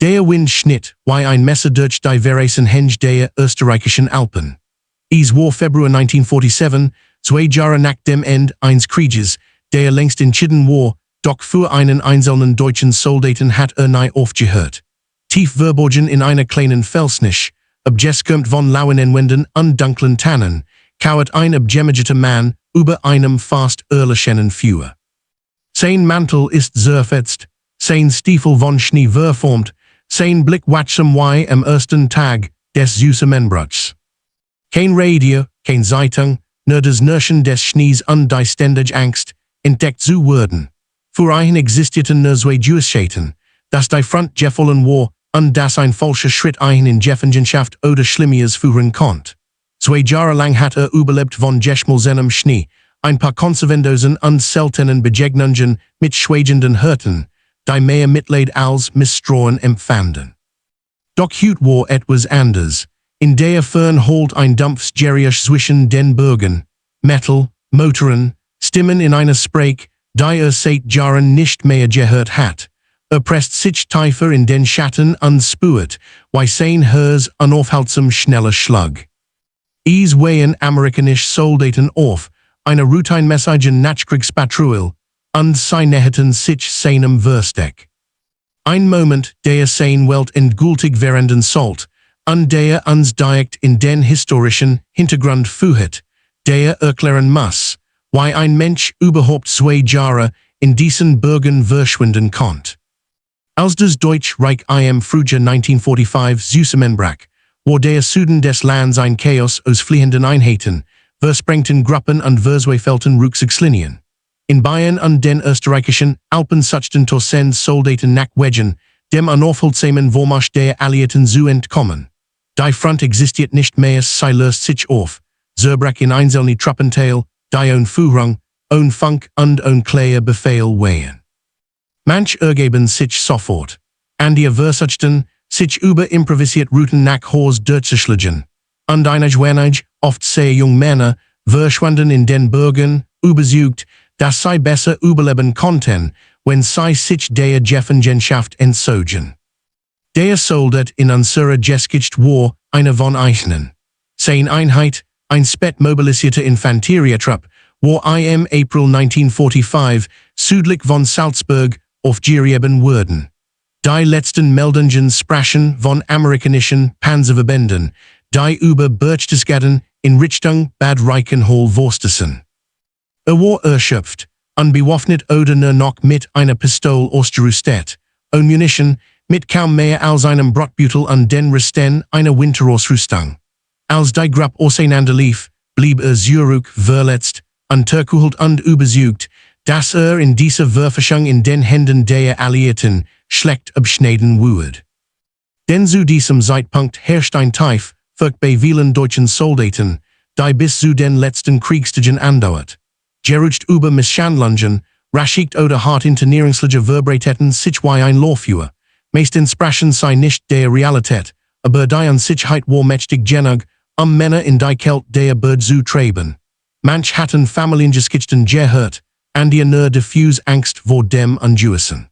Der Schnitt, wie ein Messer durch die Verrassen Henge der österreichischen Alpen. Es war Februar 1947, 2 Jahre nach dem Ende eines Krieges, der längst entschieden war, doch für einen einzelnen deutschen Soldaten hat nie aufgehört. Tief verborgen in einer kleinen Felsnisch, abgeschirmt von lauen Inwänden und dunklen Tannen, kauert ein abgemagerte Mann über einem fast erlichenen Feuer. Sein Mantel ist zerfetzt, sein Stiefel von Schnee verformt, sein Blick wachsam wie am ersten Tag des Zusammenbruchs. Kein Radio, kein Zeitung, nur das Nirschen des Schnees und die ständige Angst, entdeckt zu werden. Für einen existierten nur zwei Gewissheiten, dass die Front gefallen war und dass ein falscher Schritt einen in Gefangenschaft oder Schlimmeres führen konnte. 2 Jahre lang hat überlebt von geschmolzenem Schnee, ein paar konsequendosen und seltenen Begegnungen mit schweigenden Hirten, die mehr Mitleid als Misstrauen empfanden. Doch heute war etwas anders. In der Fern holt ein Dampfs Geriach zwischen den Bergen, Metal, Motoren, Stimmen in einer Sprach, die seit Jahren nicht mehr gehört hat, presst sich tiefer in den Schatten und spürt, wie sein Herz unaufhaltsam schneller schlug. Es wehen amerikanische Soldaten auf, eine Routine-Message nach Kriegspatrouille, und sie näherten sich seinem Versteck. Ein Moment, der seine Welt endgültig verenden sollte, und der uns direkt in den historischen Hintergrund führt, der erklären muss, wie ein Mensch überhaupt 2 Jahre in diesen Bergen verschwinden konnte. Als das Deutsche Reich im Frühjahr 1945 zusammenbrach, war der Süden des Landes ein Chaos aus fliehenden Einheiten, versprengten Gruppen und verzweifelten Rückzugslinien. In Bayern und den österreichischen Alpen suchten tausend Soldaten nach Wegen, dem unaufhaltsamen Vormarsch der Alliierten zu entkommen. Die Front existiert nicht mehr, sie löst sich auf, zerbrach in einzelne Truppenteile, die ohne Führung, ohne Funk und ohne klare Befehl wehen. Manch ergeben sich sofort, und die versuchten, sich über improvisiert Routen nach Hause durchzuschlagen, und einige wenige, oft sehr junge Männer, verschwanden in den Bergen, überzeugt, dass sie besser überleben konnten, wenn sie sich der Gefangenschaft entzogen. Der Soldat in unserer Geschichte war einer von ihnen. Seine Einheit, ein spät mobilisierter Infanterietrupp, war im April 1945 südlich von Salzburg aufgerieben worden. Die letzten Meldungen sprachen von amerikanischen Panzerverbänden, die über Berchtesgaden in Richtung Bad Reichenhall wursteten. War erschöpft, unbewaffnet oder nur noch mit einer Pistole ausgerüstet, ohne Munition, mit kaum mehr als einem Brotbeutel und den Resten einer Winterausrüstung. Als die Gruppe auseinanderlief, blieb zurück verletzt, unterkühlt und überzeugt, dass in dieser Verfassung in den Händen der Alliierten schlecht abschneiden würde. Denn zu diesem Zeitpunkt herrscht ein Tief, bei vielen deutschen Soldaten, die bis zu den letzten Kriegstagen andauert. Gerucht über Misshandlungen, raschigt oder hart internierungsliche Verbreiten sich wie ein Laufeuer. Meistens sprachen sie nicht der Realität, aber die Unsicherheit war mächtig genug, Männer in die Kälte der Berge zu treiben. Manch hatten Familiengeschichten gehört, und die nur diffuse Angst vor dem Ungewissen.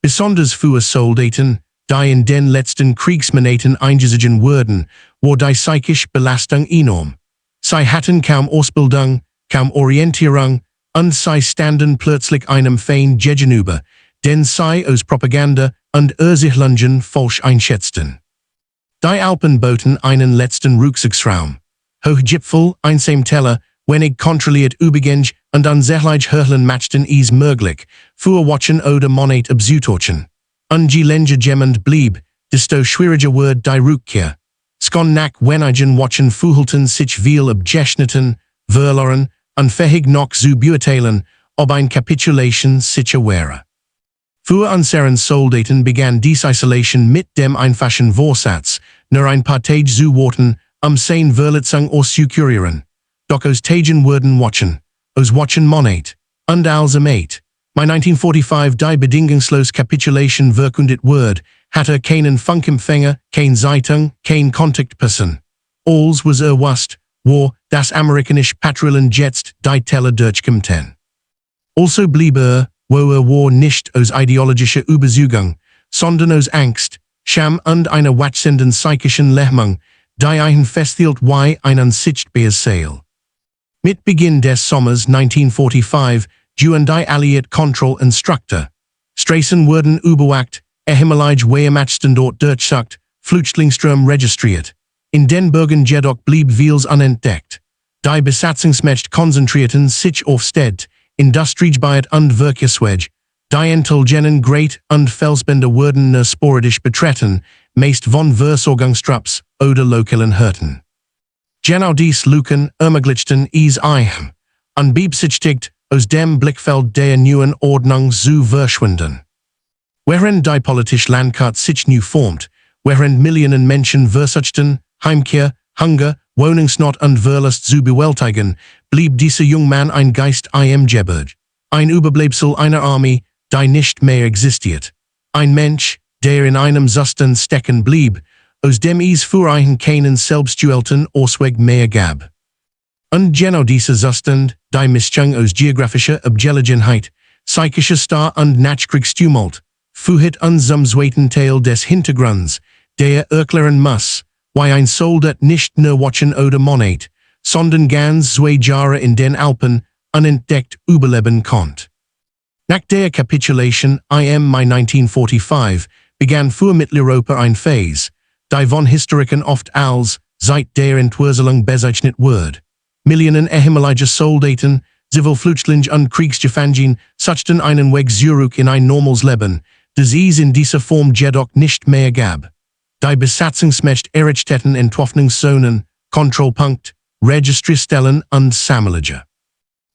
Besonders für Soldaten, die in den letzten Kriegsmonaten eingesetzt wurden, war die psychische Belastung enorm. Sie hatten kaum Ausbildung, kaum Orientierung, und sie standen plötzlich einem Feind gegenüber, den sie aus Propaganda und Ersichtungen falsch einschätzten. Die Alpen boten einen letzten Rückzugsraum. Hochgipfel, einsam Teller, wenig kontrolliert übergängig und unsicherlich Hürden machten es möglich, für Watchen oder Monat abzutauchen. Und je länger jemand blieb, desto schwieriger wurde die Rückkehr. Skon nach wenigen Watchen fühlten sich viel abgeschnitten, verloren, unfähig noch zu beurteilen, ob eine Kapitulation sicher wäre. Für unseren Soldaten begann diese Isolation mit dem einfachen Vorsatz, nur ein paar Tage zu warten, seine Verletzung auszukurieren. Doch aus Tagen wurden aus Watchen Monat, und als Mai 1945 die bedingungslos Kapitulation verkündet wurde, hatte keinen Funkempfänger, kein Zeitung, kein Kontaktperson. Alles was wusste, war, dass amerikanische Patrouillen jetzt die Teller durchkämmten. Also blieb wo war nicht aus ideologischer Überzeugung, sondern aus Angst, Scham und eine wachsenden psychischen Lähmung, die ein festhielt wie ein unsichtbares Seil. Mit Beginn des Sommers 1945 duwen die Alliiert Control Instructor. Straßen wurden überwacht, ehemalige Wehrmachten dort durchsucht, Flüchtlingsstrom registriert. In den Bergen jedoch blieb vieles unentdeckt. Die Besatzungsmächte konzentrierten sich auf Städte, Industriegebiet und Verkehrswege. Die intelligenten Great- und Felsbänder wurden nur sporadisch betreten, meist von Versorgungstrupps oder lokalen Hirten. Genau dies Luken ermöglichten es einem, unbeabsichtigt aus dem Blickfeld der neuen Ordnung zu verschwinden. Während die politische Landkarte sich neu formt, während Millionen Menschen versuchten, Heimkehr, Hunger, Wohnungsnot und Verlust zu bewältigen, blieb dieser junge Mann ein Geist im Gebirge. Ein Überbleibsel einer Armee, die nicht mehr existiert. Ein Mensch, der in einem Zustand stecken blieb, aus dem es für einen keinen selbstgewählten Ausweg mehr gab. Und genau dieser Zustand, die Mischung aus geografischer Abgelegenheit, psychischer Star und Nachkriegstumult, führt uns zum zweiten Teil des Hintergrunds, der erklären muss, wie ein Soldat nicht nur watchen oder monat, sondern ganz 2 Jahre in den Alpen unentdeckt überleben konnte. Nach der Kapitulation im Mai 1945 begann für Mitteleuropa ein Phase, die von Historikern oft als Zeit der Entwurzelung bezeichnet wird. Millionen ehemalige Soldaten, Zivilflüchtlinge und Kriegsgefangene suchten einen Weg zurück in ein normales Leben, das es in dieser Form jedoch nicht mehr gab. Die Besatzungsmächte errichteten Entwaffnungszonen, Kontrollpunkt, Registrierstellen und Sammelager.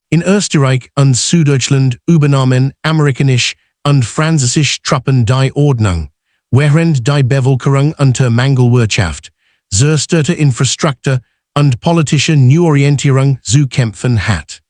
In Österreich und Süddeutschland übernahmen amerikanische und französische Truppen die Ordnung, während die Bevölkerung unter Mangelwirtschaft, zerstörte Infrastruktur und politische Neuorientierung zu kämpfen hat.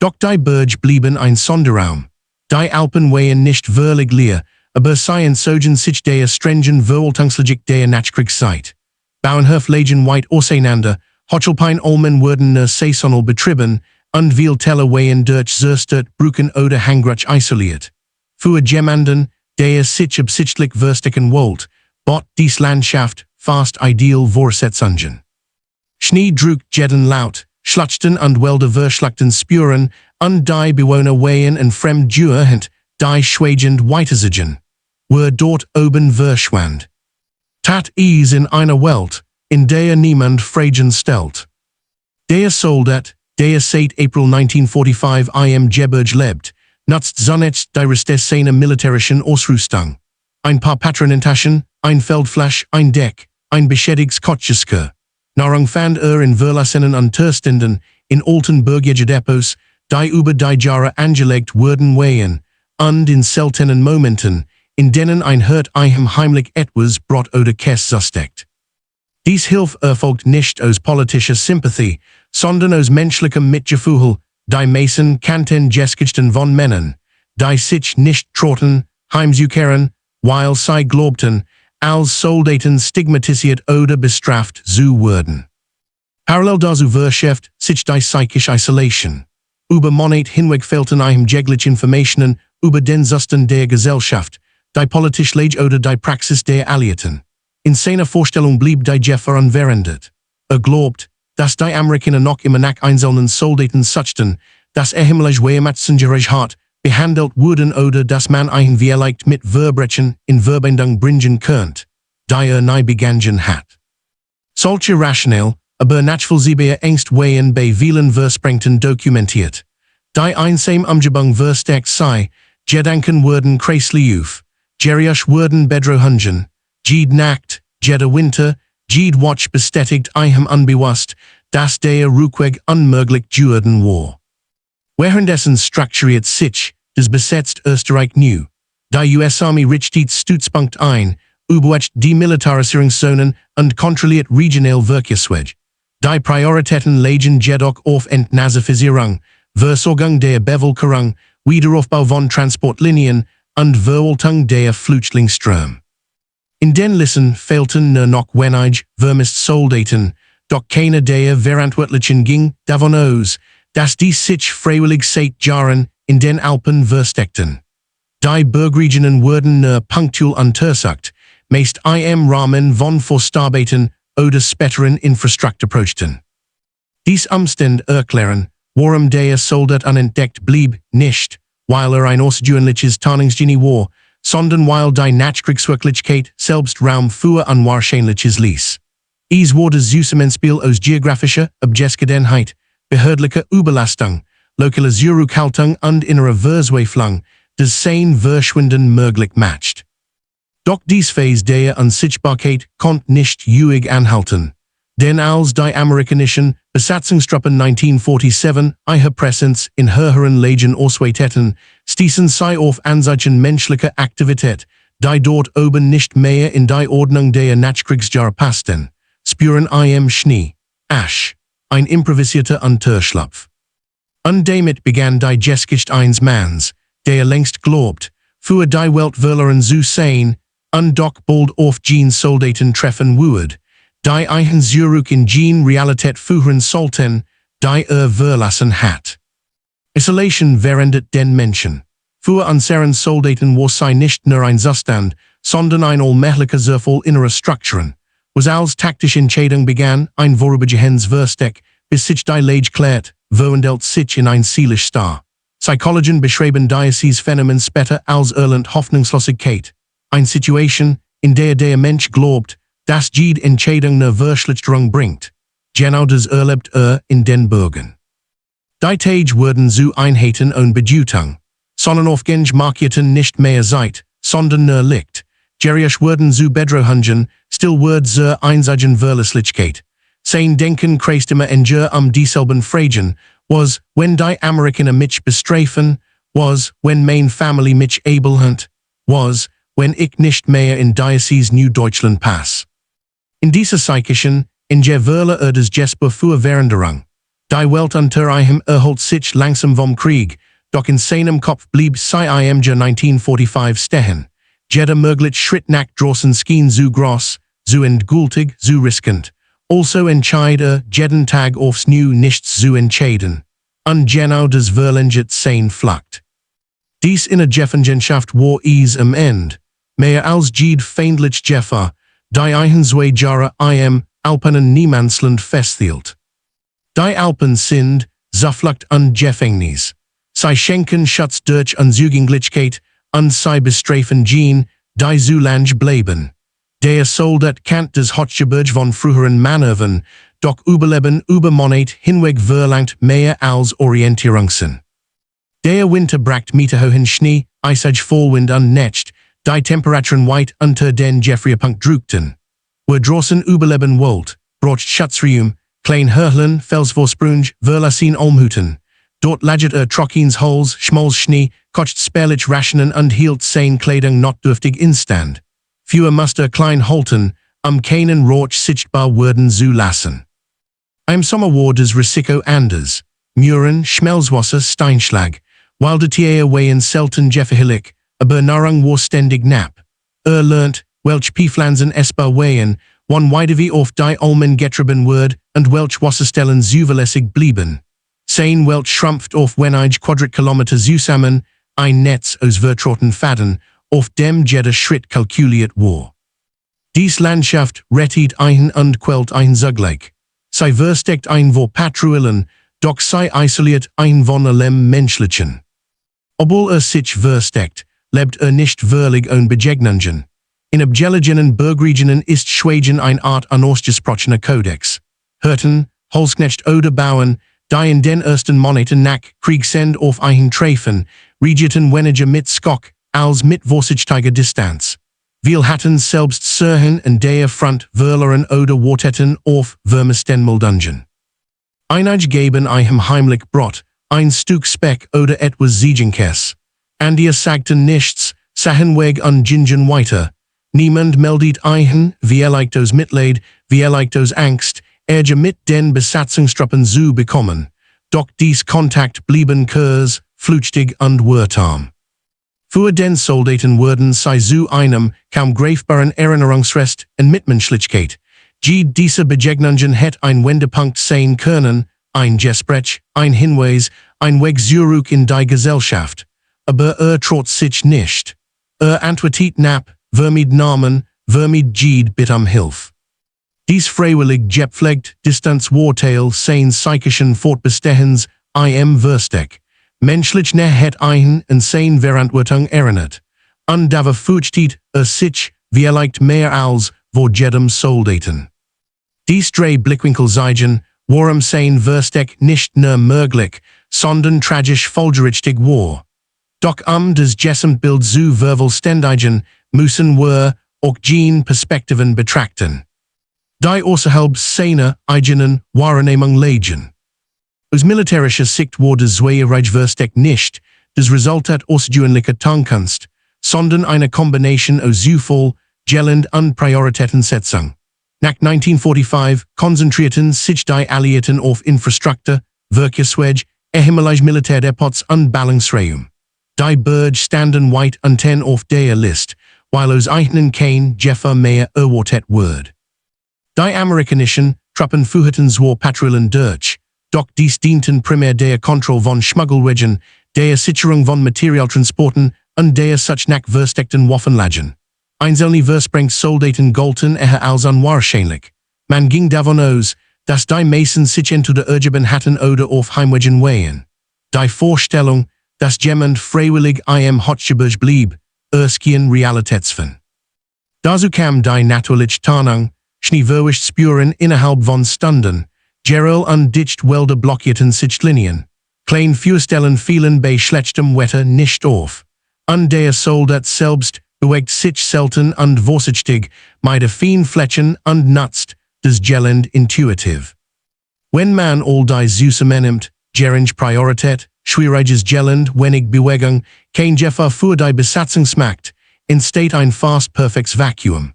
Doch die Berge blieben ein Sonderraum. Die Alpen waren nicht wirklich leer, aber sie entzogen sich der strengen Verwaltungslogik der Nachkriegszeit. Bauernhöfe lagen weit auseinander, Hochelpein Olmen wurden nur saisonal betrieben, und viel Teller waren durch zerstört Brücken oder Hangrutsch isoliert. Für jemanden, der sich absichtlich verstecken wollte, bot dies Landschaft fast ideal Vorsetzungen. Schnee drückt jeden laut, Schlachten und Wälder verschlachten Spuren, und die Bewohner waren in fremdgehend, die schweigend weiterziehen. Were dort oben verschwand. Tat es in einer Welt, in der niemand Fragen stellt. Der Soldat, der seit April 1945 im Gebirge lebt, nutzt zunächst die Reste seiner militärischen Ausrüstung. Ein paar Patronentaschen, ein Feldflasch, ein Deck, ein beschädigtes Kotschesker. Nahrung fand in verlassenen und Türständen, in alten Bergdepots, die über die Jahre angelegt wurden waren, und in seltenen Momenten, in denen ein Hirt heimlich etwas Brot oder Käse zusteckt. Dies Hilfe erfolgt nicht aus politischer Sympathie, sondern aus menschlichem Mitgefühl, die meisten kannten Geschichten von Männern, die sich nicht trauten, heimzukehren, weil sie glaubten, als Soldaten stigmatisiert oder bestraft zu werden. Parallel dazu verschärft sich die psychische Isolation. Über Monat hinweg fehlten jegliche Informationen über den Zustand der Gesellschaft, die politische Lage oder die Praxis der Alliierten. In seiner Vorstellung blieb die Jeffer unverändert. Glaubt, dass die Amerikaner noch immer nach einzelnen Soldaten suchten, dass ehemalige Wehrmachtsangehörige hart behandelt wurden oder dass man ein vielleicht mit Verbrechen in Verbindung bringen könnte, die nie begangen hat. Solche rationell, aber nachvollziehbare Ängste waren bei vielen Versprengten dokumentiert. Die einsam Umgebung verstärkt sei, Gedanken wurden kreislich auf, Geriach wurden bedrohungen, jede Nacht, jeder Winter, jede Watch bestätigt unbewusst, dass der Rückweg unmöglich geworden war. Währenddessen strukturiert sich das besetzt Österreich neu. Die US-Armee richtet Stützpunkt ein, überwacht die Militarisierungszonen und kontrolliert regional Verkehrswege. Die Prioritäten legen jedoch auf Entnazifizierung, Versorgung der Bevölkerung, Wiederaufbau von Transportlinien und Verwaltung der Flüchtlingsströme. In den Listen fehlten nur noch wenige vermisste Soldaten, doch keiner der Verantwortlichen ging davon aus, dass die sich freiwillig seit Jahren in den Alpen versteckten. Die Bergregionen wurden nur punktuell untersucht, meest im Rahmen von Vorstarbeiten oder späteren Infrastrukturprojekten. Dies Umstand erklären, warum der Soldat unentdeckt blieb, nicht, weil ein ausgewöhnliches Tarnungsgenie war, sondern weil die Nachkriegswirklichkeit selbst Raum für Unwahrscheinliches ließ. Es wurde Zusammenspiel aus geografischer Abgeschiedenheit, behördlicher Überlastung, lokaler Zurückhaltung und innerer Verzweiflung, das sein Verschwinden möglich macht. Doch dies Phase der Unsichtbarkeit konnte nicht ewig anhalten. Denn als die amerikanischen Besatzungstruppen 1947 ihre Präsenz in höheren Lagen ausweiteten, stießen sie auf Anzeichen menschlicher Aktivität, die dort oben nicht mehr in die Ordnung der Nachkriegsjahre passten. Spuren im Schnee, Asch, ein improvisierter Unterschlupf. Und damit begann die Geschichte eines Manns, der längst glaubt, für die Welt verloren zu sein, und doch bald auf den Soldaten treffen würde, die eigen zurück in den Realität führen sollten, die verlassen hat. Isolation verändert den Menschen. Für unseren Soldaten war sie nicht nur ein Zustand, sondern ein allmählicher Zerfall innerer Strukturen, was als taktische Entscheidung begann, ein vorübergehendes Versteck, bis sich die Lage klärt, verwandelt sich in ein seelisch Star. Psychologen beschreiben dieses Phänomen später als Erland Hoffnungslosigkeit, eine Situation, in der Mensch glaubt, dass jede Entscheidung eine Verschlechterung bringt. Genau das erlebt in den Bergen. Die Tage wurden zu Einheiten und Bedeutung. Sonnenaufgänge markierten nicht mehr Zeit, sondern nur Licht. Geriach wurden zu Bedrohungen, still wurde zur einzigen Verlässlichkeit. Sein Denken kreist immer enger dieselben Fragen, was, wenn die Amerikaner mich bestreifen, was, wenn meine Familie mich abelhnt, was, wenn ich nicht mehr in dieses New Deutschland pass. In dieser Situation, in der Verle des Jesper für Veränderung. Die Welt unter ihm erholt sich langsam vom Krieg, doch in seinem Kopf blieb sie im Jahr 1945 stehen. Jeder mögliche Schritt nach draußen schien zu groß, zu endgültig, zu riskant. Also entscheide jeden Tag aufs Neue nichts zu entscheiden. Und genau das verlängert sein Flucht. Dies in der Gefangenschaft war es am Ende, mehr als jede feindliche Gefahr, die eigen Zwei Jahre im Alpen Niemandsland festhielt. Die Alpen sind, Zuflucht und Gefängnis. Sie schenken Schutz durch Unzugänglichkeit, und sie bestrafen Gen, die zu lang bleiben. Der Soldat kennt das Hochgebirge von früheren Manövern, doch Überleben über Monate hinweg verlangt mehr als Orientierungssinn. Der Winter bracht meterhohen Schnee, eisig Vollwind und nicht, die Temperaturen weit unter den Gefrierpunkt drückten. Wer draußen überleben wollt, braucht Schutzraum, klein Hörlen, Felsvorsprung, verlassen Almhütten. Dort lagert trockens Holz, schmolz Schnee, kocht spärlich Rationen und hielt sein Kleidung notdürftig instand. Für musste klein halten, keinen Rauch sichtbar werden zu lassen. Im Sommer war das Risiko anders. Muren, Schmelzwasser, Steinschlag, weil die Tiere wehen selten gefährlich, aber Nahrung war ständig knapp. Lernt, welch Pflanzen essbar wehen, wann wie auf die Almen getrieben wird und welch Wasserstellen zuverlässig blieben. Sein welch schrumpft auf wenige Quadratkilometer zusammen, ein Netz aus vertrauten Faden, auf dem jeder Schritt kalkuliert war. Dies Landschaft rettet ein und quält ein zugleich. Sie versteckt ein vor Patrouillen, doch sie isoliert ein von allem Menschlichen. Obwohl sich versteckt, lebt nicht wirklich ohne Begegnungen. In abgelegenen Bergregionen ist Schweigen eine Art unausgesprochener Kodex. Hirten, Holzknecht oder Bauern, die in den ersten Monaten nach Kriegsende auf einen treffen, regierten weniger mit Skok als mit vorsichtiger Distanz. Wir hatten selbst Sirhen und der Front verloren oder warteten auf Vermisstenmeldungen. Einige geben einem heimlich Brot, ein Stück Speck oder etwas Ziegenkes. Andere sagten nichts, sahen weg und gingen weiter. Niemand meldet ein, wie aus Mitleid, wie aus Angst, Ärger mit den Besatzungstruppen zu bekommen. Doch dies Kontakt blieben kurz, flüchtig und wirksam. Für den Soldaten wurden sie zu einem kaum greifbaren Erinnerungsrest und Mitmenschlichkeit. Diese Begegnungen hätte ein Wendepunkt sein können, ein Gespräch, ein Hinweis, ein Weg zurück in die Gesellschaft. Aber traut sich nicht. Antwortet knapp, mit Namen, vermid Gede bit Hilf. Dies freiwillig gepflegt, Distanz Wartale, sein psychischen Fortbestehens, Verstek. Menschlich ne het eigen en sein Verantwortung erinnert. Dava fugtiet, sich, wie lijkt meer als, voor jedem Soldaten. Dies drei Blickwinkel zeigen, waarom sein Verstek nicht nur möglich, sondern tragisch folgerichtig war. Doch des Gesamtbild zu vervollständigen, müssen wir auch geen Perspektiven betrachten. Die außerhalb seiner eigenen Wahrnehmung legen. Aus militärischer Sicht war das Zwei Verstek nicht das Resultat ausdauerlicher Tankunst, sondern eine Kombination aus Zufall, Gelend und Prioritätensetzung. Nach 1945 konzentrierten sich die Alliierten auf Infrastruktur, Verkehrswege, ehemalige Militärdepots und Ballungsraum. Die Berge standen weit unten auf der List, weil aus eigenen kein Jeffer mehr erwartet wird. Die amerikanischen Truppen führten zwar Patrouillen durch, doch dies dienten primär der Kontrolle von Schmuggelwegen, der Sicherung von Materialtransporten und der sich nach versteckten Waffenlagen. Einzelne Versprengt-Soldaten galten eher als unwahrscheinlich. Man ging davon aus, dass die meisten sich entweder ergeben hatten oder auf Heimwegen wären. Die Vorstellung, dass jemand freiwillig Hotgeberg blieb, erschien realitätsfern. Dazu kam die natürliche Tarnung, schneewürdig spüren innerhalb von Stunden, Gerald und dicht Wälder blockierten sich Linien. Klein Feuerstellen fielen bei schlechtem Wetter nicht auf. Und der Soldat selbst bewegt sich selten und vorsichtig, mit feinen Flächen und nutzt das Gelend intuitiv. Wenn man all die Süße nimmt, geringe Priorität, schwieriges Gelend, wenig Bewegung, kein Gefahr für die Besatzungsmacht, entsteht ein fast perfektes Vakuum.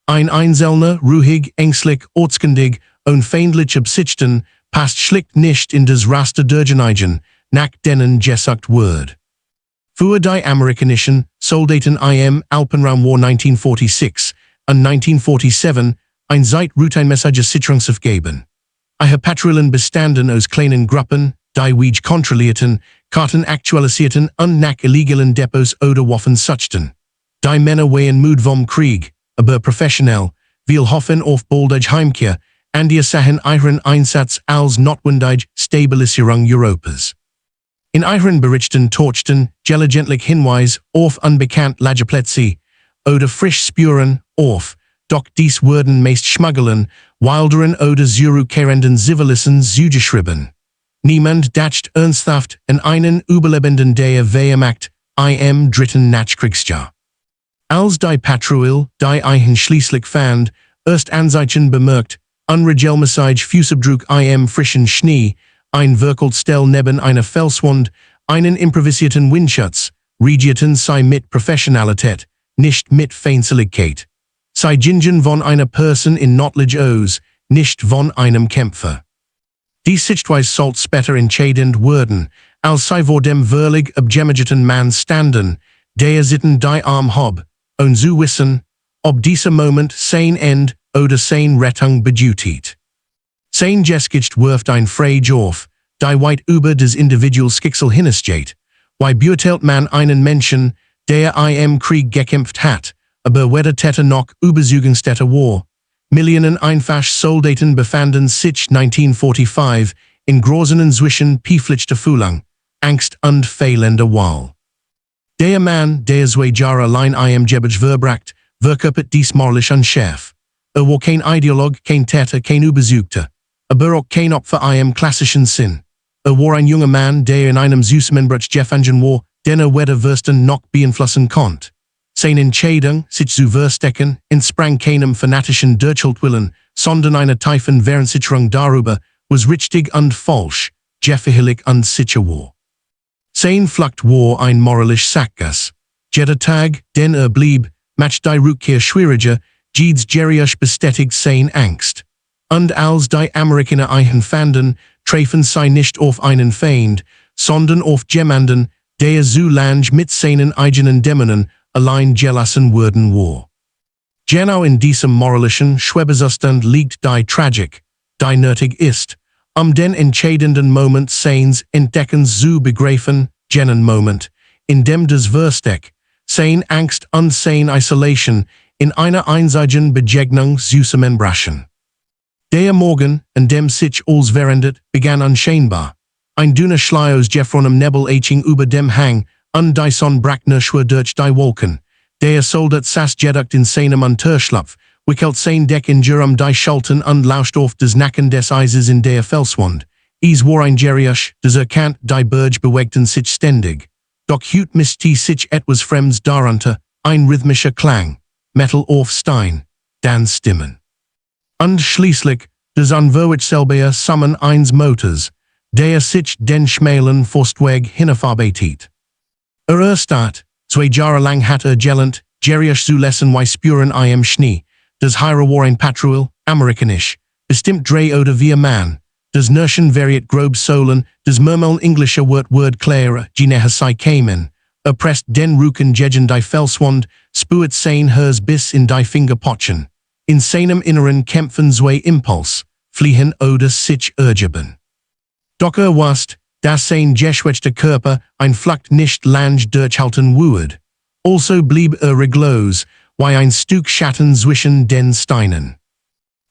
Ein einzelner, ruhig, ängstlich, ortskundig und feindlich Absichten passt schlicht nicht in das Raster derjenigen, nach denen gesucht wird. Für die amerikanischen Soldaten im Alpenraum war 1946 und 1947 ein Zeit-Routine-Message Sicherungsaufgaben. Ihre Patrouillen bestanden aus kleinen Gruppen, die Wege kontrollierten, Karten aktualisierten und nach illegalen Depots oder Waffen suchten. Die Männer waren müde vom Krieg, aber professionell, viel hoffen auf baldige Heimkehr, und die sahen ihren Einsatz als notwendige Stabilisierung Europas. In ihren Berichten torchten gelegentlich Hinweis auf unbekannt Lageplätze oder frisch spüren auf, doch dies wurden meist Schmuggeln, wilderen oder zurückkehrenden Zivilisten zugeschrieben. Niemand dacht ernsthaft an einen Überlebenden der Wehrmacht im Dritten Nachkriegsjahr. Als die Patrouille, die Eichen schließlich fand, erst Anzeichen bemerkt, unregelmäßig Fußabdruck im frischen Schnee, ein Werkelstell neben einer Felswand, einen improvisierten Windschutz, regierten sie mit Professionalität, nicht mit Feindseligkeit. Sie gingen von einer Person in notlich aus, nicht von einem Kämpfer. Die Sichtweise sollte später entscheidend werden, als sie vor dem würdig abgemageten Mann standen, der sitten die Arm hob, und zu wissen, ob dieser Moment sein End oder sein Rettung bedeutet. Sein Gesicht wirft ein Frage auf, die weit über das Individuals Schicksal hinausgeht. Wie beurteilt man einen Menschen, der im Krieg gekämpft hat, aber weder Täter noch Überzeugungstäter war? Millionen einfach Soldaten befanden sich 1945 in großen zwischen pflichter Fühlung, Angst und fehlender Wahl. Der Mann, der Zwei Jahre allein im Gebirge verbracht, verkörpert dies moralisch unschärf. War kein Ideolog, kein Täter, kein Überzeugter, aber auch kein Opfer im klassischen Sinn. War ein junger Mann, der in einem Süßmenbrach gefangen war, den weder Würsten noch beeinflussen konnte. Seine Entscheidung, sich zu verstecken, entsprang keinem fanatischen Durchhaltwillen, sondern einer tiefen Verunsicherung darüber, was richtig und falsch, gefährlich und sicher war. Sein Flucht war ein moralisch Sackgasse. Jeder Tag, den blieb, macht die Rückkehr schwieriger, jedes Geriach bestätigt sein Angst. Und als die Amerikaner Eichen fanden, treffen sie nicht auf einen Feind, sondern auf jemanden, der so lange mit seinen eigenen Dämonen allein gelassen worden war. Genau in diesem moralischen Schwebezustand liegt die Tragik, die nötig ist, den entscheidenden Moment seines Entdeckens zu begreifen, jenen Moment, in dem das Versteck, sein Angst und sein Isolation, in einer einzigen Begegnung zusammenbrechen. Der Morgen, an dem sich alles verändert, begann unscheinbar. Ein dünner Schleier von Nebel aching über dem Hang, und die Sonne brach nur schwer durch die Wolken. Der Soldat saß geduckt in seinem Unterschlupf, wickelt sein Deck in die Schultern und lauscht auf des Nacken des Eises in der Felswand. Es war ein Geriusch, des erkannt, die Berge bewegten sich ständig. Doch hüt misste sich etwas Fremds darunter, ein rhythmischer Klang, Metal auf Stein, dann Stimmen. Und schließlich, des unverwitselbare Summen eines Motors, der sich den schmalen Forstweg hinabarbeitet. Erst 2 Jahre lang hat gelernt, Geriusch zu lesen wie Spuren im Schnee, des Heire war ein Patrouille, amerikanisch, bestimmt 3 oder 4 Mann, des Nurschen variet grob Solen, des Murmeln englischer Word klarer, die näher sei kämen, erpresst den Rücken gegen die Felswand, spuet sein Hers bis in die Fingerpotchen. In seinem Inneren kämpfen zwei Impuls, fliehen oder sich ergeben. Doch was, dass sein geschwächter Körper ein Flucht nicht lang durchhalten würde. Also blieb reglos, wie ein Stück Schatten zwischen den Steinen.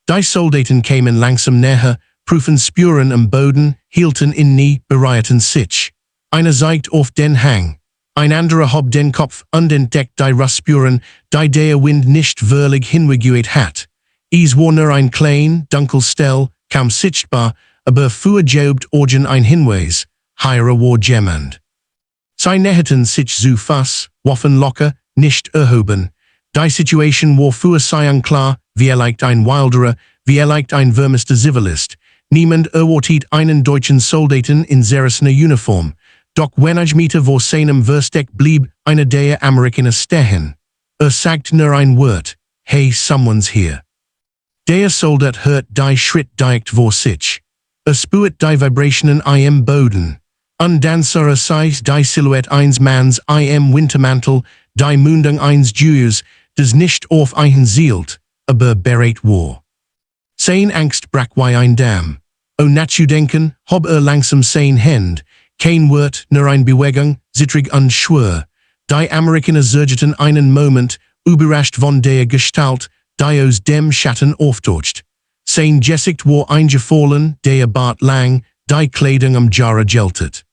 Die Soldaten kämen langsam näher, prüfen Spuren am Boden, hielten inne, bereiten sich. Einer zeigt auf den Hang. Ein anderer hob den Kopf und entdeckt die Russspuren, die der Wind nicht wirklich hingeweht hat. Es war nur ein klein, dunkel Stell, kaum sichtbar, aber vorgebt Orgen ein Hinweis, Heire war jemand. Sie näherten sich zu Fass, Waffen locker, nicht erhoben. Die Situation war für sie unklar, wie ein Wilderer, wie ein vermisster Zivilist. Niemand erwartet einen deutschen Soldaten in zerrissener Uniform. Doch wenige Meter vor seinem Versteck blieb einer der Amerikaner stehen. Sagt nur ein Wort, hey, someone's here. Der Soldat hört die Schritt direkt vor sich. Spürt die Vibrationen im Boden. Und dann sah sich die Silhouette eines Manns im Wintermantel, die Mündung eines Jüngers, das nicht auf einen zielt, aber bereit war. Sein Angst brach wie ein Damm. Nachzudenken, hob langsam sein Hand, kein Wort, nur ein Bewegung, zittrig und schwer. Die Amerikaner zögerten einen Moment, überrascht von der Gestalt, die aus dem Schatten auftaucht. Sein Gesicht war eingefallen, der Bart lang, die Kleidung Jahre geltet.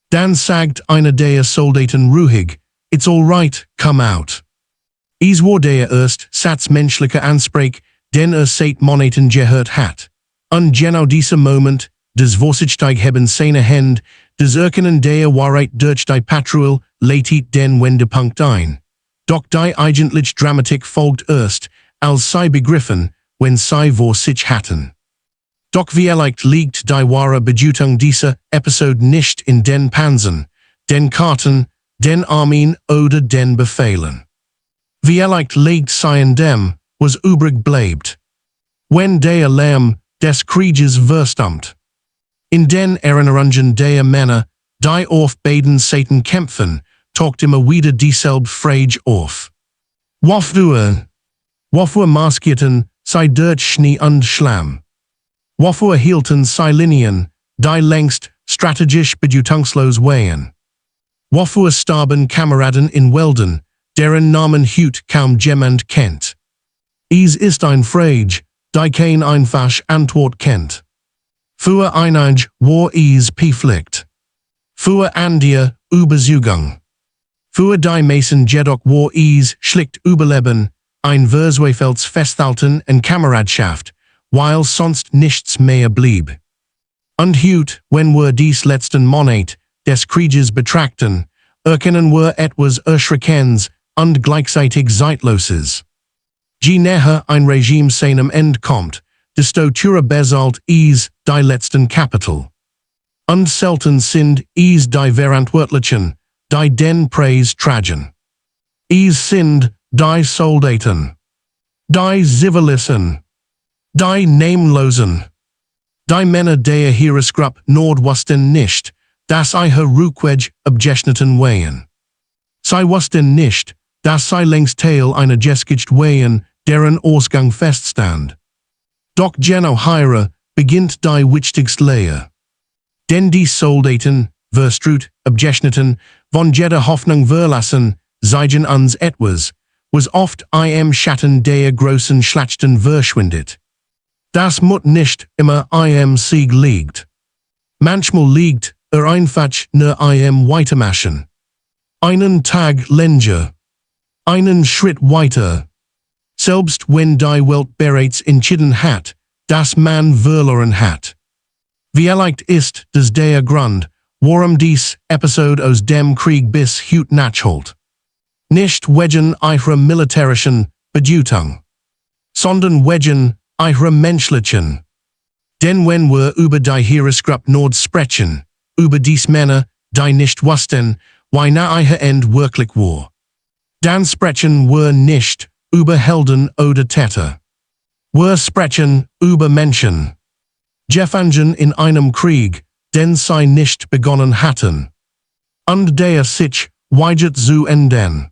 Dann sagt einer der Soldaten ruhig, it's all right, come out. Es war der erst Satz menschlicher Ansprech, den seit Monaten gehört hat. Und genau dieser Moment, des Vorsichtig haben seine Hände, des Erkennen der Wahrheit durch die Patrouille, leitet den Wendepunkt ein. Doch die eigentlich Dramatik folgt erst, als sie begriffen, wenn sie vor sich hatten. Doch vielleicht liegt die wahre Bedeutung dieser Episode nicht in den Panzern, den Karten, den Armeen oder den Befehlen. Vielleicht liegt sie in dem, was übrig bleibt. Wenn der Lärm des Krieges verstummt. In den Erinnerungen der Männer, die auf beiden Seiten kämpfen, taucht immer wieder dieselbe Frage auf. Wofür maskierten sie durch Schnee und Schlamm? Wofür hielten sie Linien, die längst strategisch bedeutungslos wären? Wofür starben Kameraden in Wäldern, deren Namen heute kaum jemand kennt? Es ist ein Frage, die kein einfach Antwort kennt. Für einige war es Pflicht. Für andere Überzeugung. Für die meisten jedoch war es schlicht Überleben, ein Verzweifeltes Festhalten und Kameradschaft, weil sonst nichts mehr blieb. Und heute, wenn wir dies letzten Monat des Krieges betrachten, erkennen wir etwas Erschreckendes und gleichzeitig Zeitloses. Je näher ein Regime seinem Ende kommt, desto teurer bezahlt es die letzten Kapital. Und selten sind es die Verantwortlichen, die den Preis tragen. Es sind die Soldaten, die Zivilisten, die Namenlosen, die Männer der Heeresgruppe Nordwesten nicht, dass ihre Rückweg abgeschnitten wären. Sie wussten nicht, dass sie längst Teil einer Geschichte wären, deren Ausgang feststand. Doch genau hier beginnt die wichtigste Lehre. Denn die Soldaten, verstrut, abgeschnitten, von jeder Hoffnung verlassen, zeigen uns etwas, was oft im Schatten der großen Schlachten verschwindet. Das Mut nicht immer im Sieg liegt. Manchmal liegt einfach nur im Weitermachen. Einen Tag länger. Einen Schritt weiter. Selbst wenn die Welt bereits entschieden hat, dass man verloren hat. Vielleicht ist das der Grund, warum dies Episode aus dem Krieg bis heute nachholt. Nicht wegen ihrer militärischen Bedeutung, sondern wegen ihrer menschlichen. Denn wenn wir über die Heeresgruppe Nord sprechen, über dies Männer, die nicht wussten, wie nah ihr End wirklich war, dann sprechen wir nicht über Helden oder Täter. Wir sprechen über Menschen. Gefangen in einem Krieg, den sie nicht begonnen hatten. Und der sich weigert zu enden.